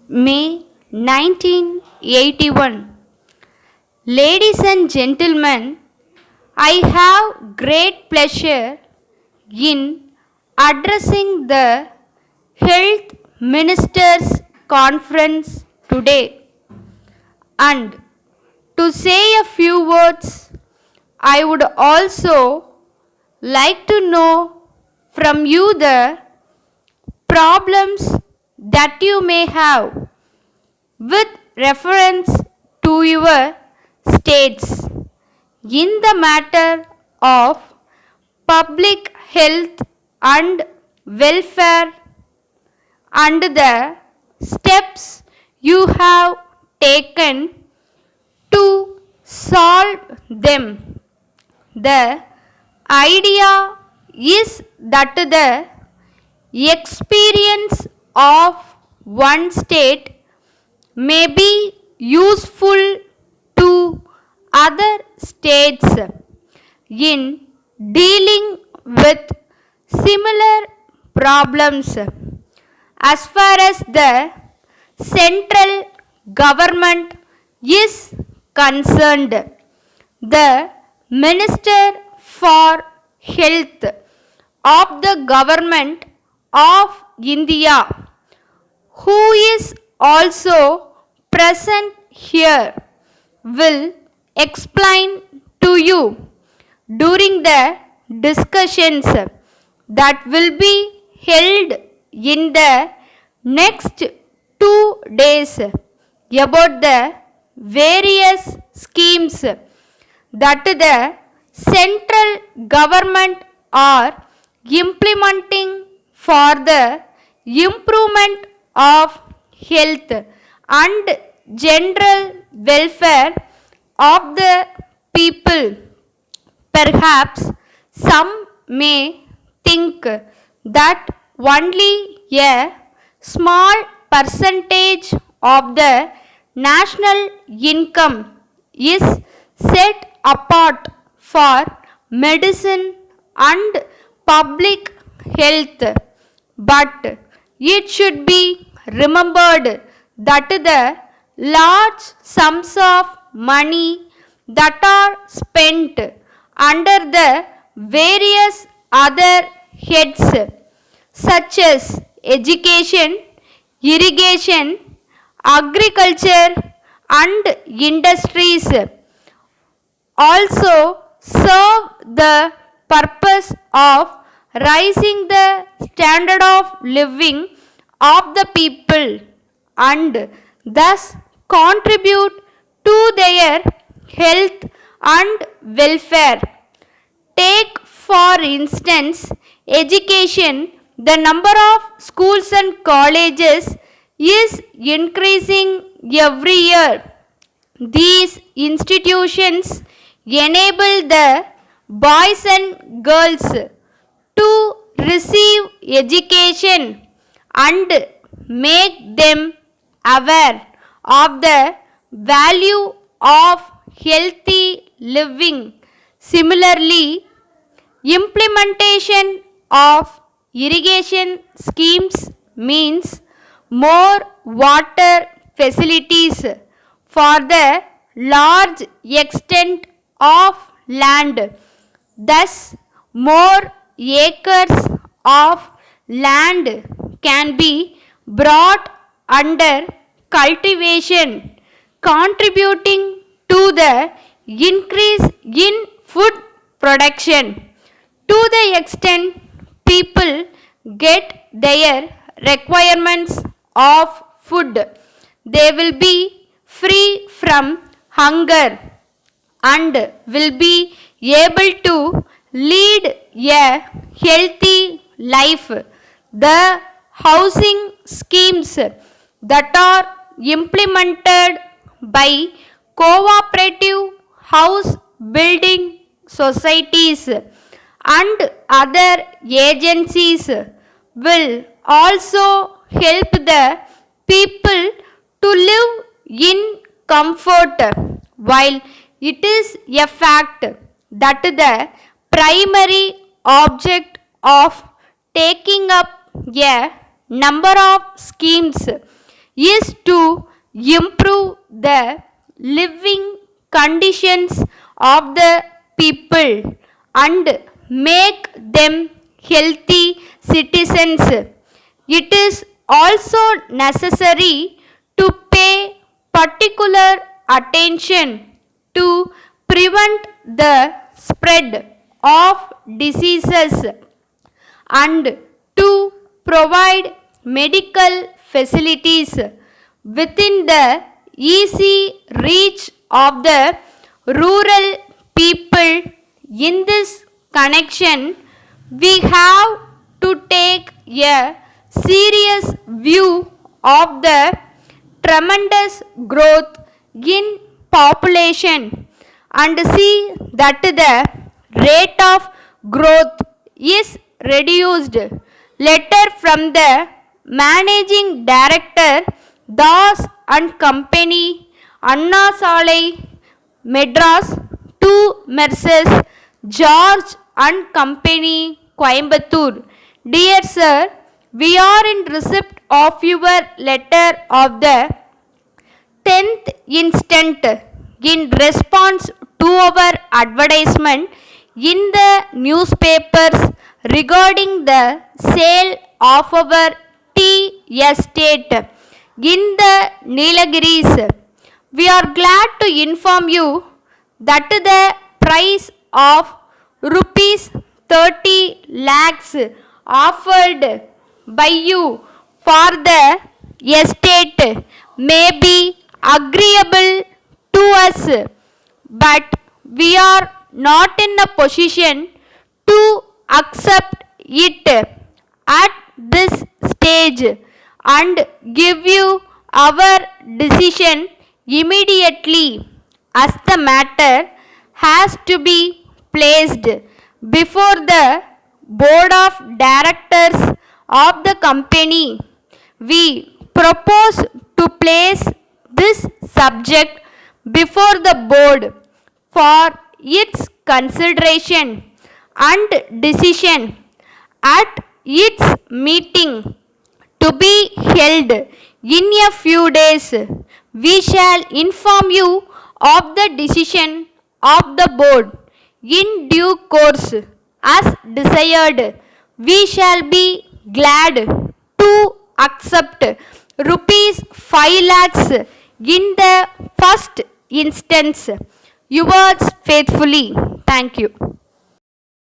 May 1981. Ladies and gentlemen, I have great pleasure in addressing the Health Ministers Conference today. And to say a few words, I would also like to know from you the problems that you may have with reference to your states in the matter of public health and welfare and the steps you have taken to solve them. The idea is that the experience of one state may be useful to other states in dealing with similar problems. As far as the central government is concerned, the Minister for Health of the Government of India, who is also present here, will explain to you during the discussions that will be held in the next 2 days about the various schemes that the central government are implementing for the improvement of health and general welfare of the people. Perhaps some may think that only a small percentage of the national income is set apart for medicine and public health, but it should be remembered that the large sums of money that are spent under the various other heads such as education, irrigation, agriculture and industries also serve the purpose of raising the standard of living of the people and thus contribute to their health and welfare. Take for instance education. The number of schools and colleges is increasing every year. These institutions enable the boys and girls to receive education and make them aware of the value of healthy living. Similarly, implementation of irrigation schemes means more water facilities for the large extent of land. Thus, more acres of land can be brought under cultivation, contributing to the increase in food production. To the extent people get their requirements of food, they will be free from hunger and will be able to lead a healthy life. The housing schemes that are implemented by cooperative house building societies and other agencies will also help the people to live in comfort. While it is a fact that the primary object of taking up a number of schemes is to improve the living conditions of the people and make them healthy citizens. It is also necessary to pay particular attention to prevent the spread of diseases and to provide medical facilities within the easy reach of the rural people. In this connection, we have to take a serious view of the tremendous growth in population and see that the rate of growth is reduced. Letter from the Managing Director, Das and Company, Anna Salai, Madras, to Messrs. George and Company, Coimbatore. Dear Sir, we are in receipt of your letter of the 10th instant in response to our advertisement in the newspapers regarding the sale of our tea estate in the Nilgiris. We are glad to inform you that the price of rupees 30 lakhs offered by you for the estate may be agreeable to us, but we are not in a position to accept it at this stage and give you our decision immediately, as the matter has to be placed before the board of directors of the company. We propose to place this subject before the board for its consideration and decision at its meeting to be held in a few days. We shall inform you of the decision of the board in due course as desired. We shall be glad to accept rupees 5 lakhs in the first instance. Yours faithfully. Thank you.